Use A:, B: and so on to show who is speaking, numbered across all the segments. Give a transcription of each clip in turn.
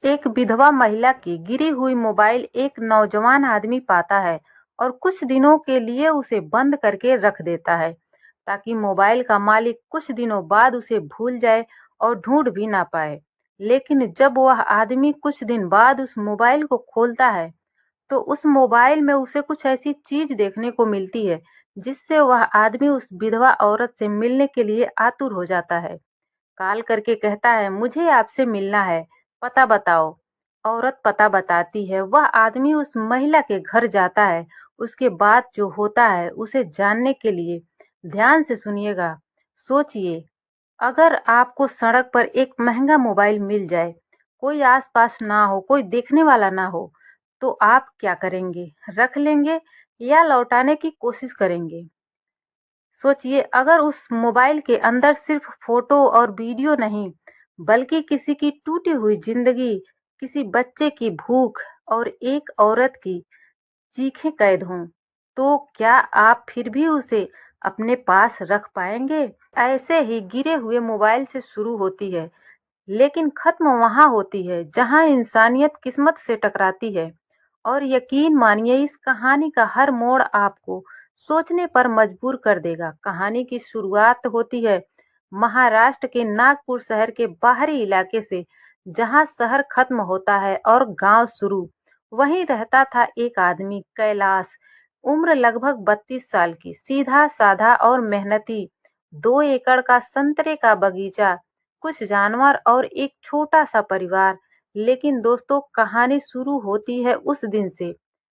A: एक विधवा महिला की गिरी हुई मोबाइल एक नौजवान आदमी पाता है और कुछ दिनों के लिए उसे बंद करके रख देता है ताकि मोबाइल का मालिक कुछ दिनों बाद उसे भूल जाए और ढूंढ भी ना पाए। लेकिन जब वह आदमी कुछ दिन बाद उस मोबाइल को खोलता है तो उस मोबाइल में उसे कुछ ऐसी चीज देखने को मिलती है जिससे वह आदमी उस विधवा औरत से मिलने के लिए आतुर हो जाता है। कॉल करके कहता है, मुझे आपसे मिलना है, पता बताओ। औरत पता बताती है। वह आदमी उस महिला के घर जाता है। उसके बाद जो होता है उसे जानने के लिए ध्यान से सुनिएगा। सोचिए, अगर आपको सड़क पर एक महंगा मोबाइल मिल जाए, कोई आसपास ना हो, कोई देखने वाला ना हो, तो आप क्या करेंगे? रख लेंगे या लौटाने की कोशिश करेंगे? सोचिए, अगर उस मोबाइल के अंदर सिर्फ फोटो और वीडियो नहीं, बल्कि किसी की टूटी हुई जिंदगी, किसी बच्चे की भूख और एक औरत की चीखें कैद हों, तो क्या आप फिर भी उसे अपने पास रख पाएंगे? ऐसे ही गिरे हुए मोबाइल से शुरू होती है, लेकिन खत्म वहाँ होती है जहाँ इंसानियत किस्मत से टकराती है। और यकीन मानिए, इस कहानी का हर मोड़ आपको सोचने पर मजबूर कर देगा। कहानी की शुरुआत होती है महाराष्ट्र के नागपुर शहर के बाहरी इलाके से, जहाँ शहर खत्म होता है और गांव शुरू। वहीं रहता था एक आदमी, कैलाश। उम्र लगभग 32 साल की, सीधा साधा और मेहनती। 2 एकड़ का संतरे का बगीचा, कुछ जानवर और एक छोटा सा परिवार। लेकिन दोस्तों, कहानी शुरू होती है उस दिन से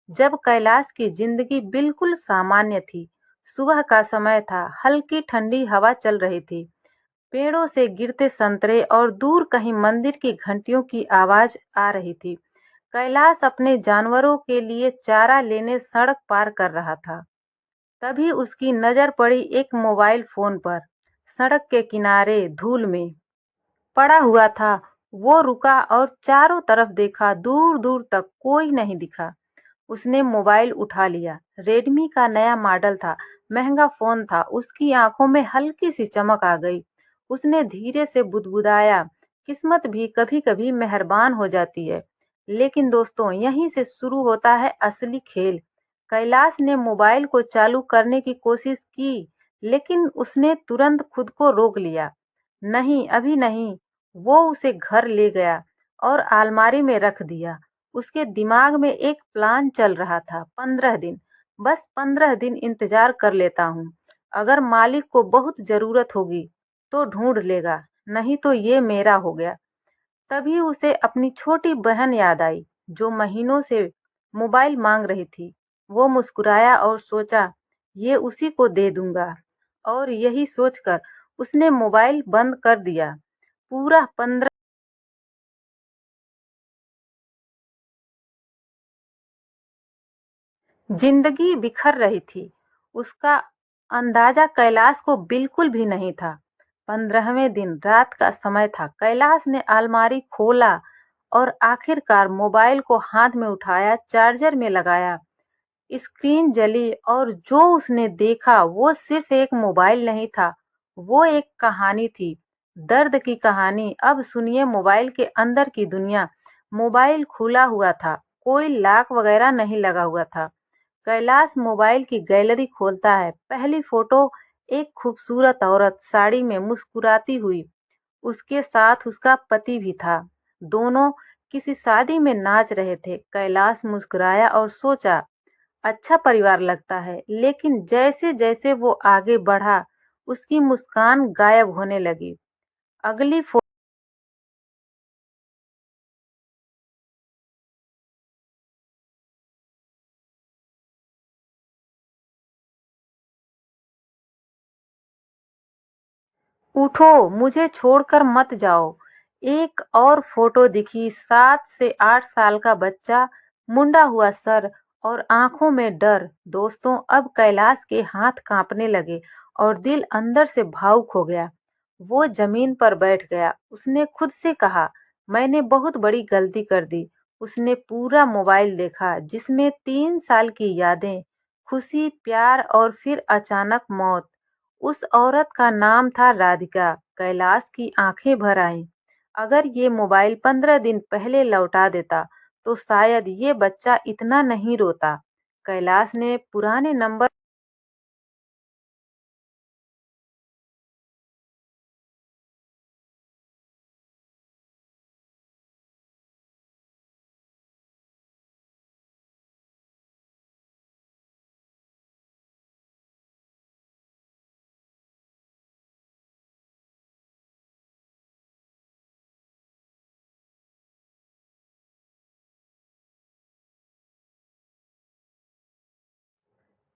A: जब कैलाश की जिंदगी बिल्कुल सामान्य थी। सुबह का समय था, हल्की ठंडी हवा चल रही थी, पेड़ों से गिरते संतरे और दूर कहीं मंदिर की घंटियों की आवाज आ रही थी। कैलाश अपने जानवरों के लिए चारा लेने सड़क पार कर रहा था। तभी उसकी नजर पड़ी एक मोबाइल फोन पर। सड़क के किनारे धूल में पड़ा हुआ था। वो रुका और चारों तरफ देखा, दूर दूर तक कोई नहीं दिखा। उसने मोबाइल उठा लिया। रेडमी का नया मॉडल था, महंगा फोन था। उसकी आंखों में हल्की सी चमक आ गई। उसने धीरे से बुदबुदाया, किस्मत भी कभी कभी मेहरबान हो जाती है। लेकिन दोस्तों, यहीं से शुरू होता है असली खेल। कैलाश ने मोबाइल को चालू करने की कोशिश की, लेकिन उसने तुरंत खुद को रोक लिया। नहीं, अभी नहीं। वो उसे घर ले गया और अलमारी में रख दिया। उसके दिमाग में एक प्लान चल रहा था, 15 दिन, बस 15 दिन इंतजार कर लेता हूँ। अगर मालिक को बहुत जरूरत होगी तो ढूंढ लेगा, नहीं तो ये मेरा हो गया। तभी उसे अपनी छोटी बहन याद आई, जो महीनों से मोबाइल मांग रही थी। वो मुस्कुराया और सोचा, ये उसी को दे दूंगा। और यही सोचकर उसने मोबाइल बंद कर दिया। पूरा 15। जिंदगी बिखर रही थी। उसका अंदाजा कैलाश को बिल्कुल भी नहीं था। 15वें दिन रात का समय था। कैलाश ने अलमारी खोला और आखिरकार मोबाइल को हाथ में उठाया, चार्जर में लगाया। स्क्रीन जली और जो उसने देखा वो सिर्फ एक मोबाइल नहीं था, वो एक कहानी थी, दर्द की कहानी। अब सुनिए मोबाइल के अंदर की दुनिया। मोबाइल खुला हुआ था, कोई लॉक वगैरह नहीं लगा हुआ था। कैलाश मोबाइल की गैलरी खोलता है। पहली फोटो, एक खूबसूरत औरत साड़ी में मुस्कुराती हुई। उसके साथ उसका पति भी था। दोनों किसी शादी में नाच रहे थे। कैलाश मुस्कुराया और सोचा, अच्छा परिवार लगता है। लेकिन जैसे जैसे वो आगे बढ़ा, उसकी मुस्कान गायब होने लगी। अगली उठो, मुझे छोड़कर मत जाओ। एक और फोटो दिखी, 7 से 8 साल का बच्चा, मुंडा हुआ सर और आंखों में डर। दोस्तों, अब कैलाश के हाथ कांपने लगे और दिल अंदर से भावुक हो गया। वो जमीन पर बैठ गया। उसने खुद से कहा, मैंने बहुत बड़ी गलती कर दी। उसने पूरा मोबाइल देखा, जिसमें 3 साल की यादें, खुशी, प्यार और फिर अचानक मौत। उस औरत का नाम था राधिका। कैलाश की आंखें भर आईं। अगर ये मोबाइल 15 दिन पहले लौटा देता तो शायद ये बच्चा इतना नहीं रोता। कैलाश ने पुराने नंबर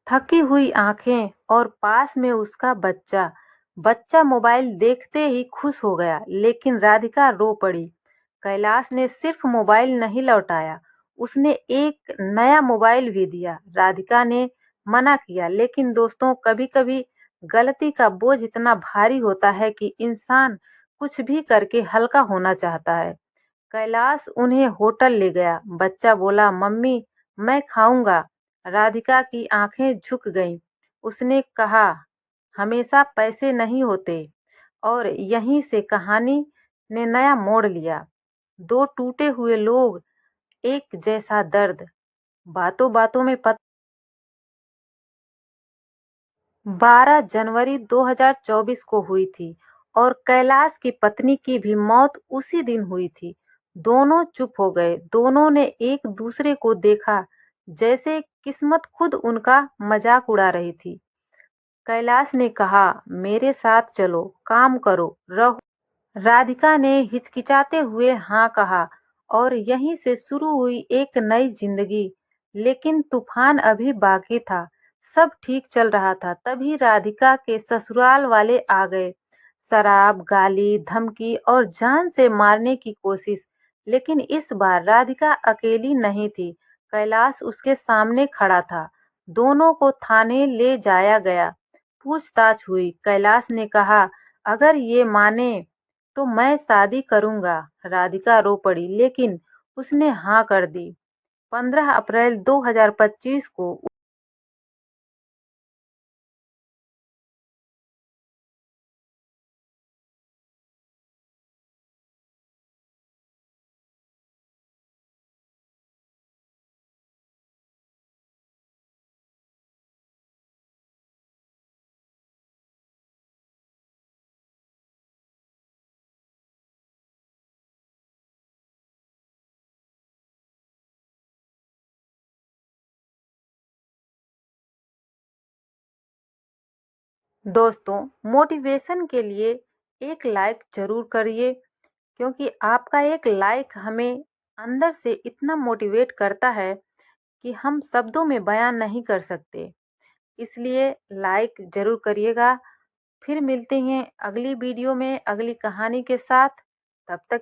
A: थकी हुई आंखें और पास में उसका बच्चा। बच्चा मोबाइल देखते ही खुश हो गया, लेकिन राधिका रो पड़ी। कैलाश ने सिर्फ मोबाइल नहीं लौटाया, उसने एक नया मोबाइल भी दिया। राधिका ने मना किया, लेकिन दोस्तों, कभी-कभी गलती का बोझ इतना भारी होता है कि इंसान कुछ भी करके हल्का होना चाहता है। कैलाश उन्हें होटल ले गया। बच्चा बोला, मम्मी, मैं खाऊंगा। राधिका की आंखें झुक गईं। उसने कहा, हमेशा पैसे नहीं होते। और यहीं से कहानी ने नया मोड़ लिया। दो टूटे हुए लोग, एक जैसा दर्द। बातों बातों में 12 जनवरी 2024 को हुई थी और कैलाश की पत्नी की भी मौत उसी दिन हुई थी। दोनों चुप हो गए। दोनों ने एक दूसरे को देखा, जैसे किस्मत खुद उनका मजाक उड़ा रही थी। कैलाश ने कहा, मेरे साथ चलो, काम करो, रहो। राधिका ने हिचकिचाते हुए हाँ कहा और यहीं से शुरू हुई एक नई जिंदगी। लेकिन तूफान अभी बाकी था। सब ठीक चल रहा था, तभी राधिका के ससुराल वाले आ गए। शराब, गाली, धमकी और जान से मारने की कोशिश। लेकिन इस बार राधिका अकेली नहीं थी। कैलाश उसके सामने खड़ा था। दोनों को थाने ले जाया गया। पूछताछ हुई। कैलाश ने कहा, अगर ये माने तो मैं शादी करूंगा। राधिका रो पड़ी, लेकिन उसने हाँ कर दी। 15 अप्रैल 2025 को दोस्तों, मोटिवेशन के लिए एक लाइक जरूर करिए, क्योंकि आपका एक लाइक हमें अंदर से इतना मोटिवेट करता है कि हम शब्दों में बयान नहीं कर सकते। इसलिए लाइक जरूर करिएगा। फिर मिलते हैं अगली वीडियो में अगली कहानी के साथ। तब तक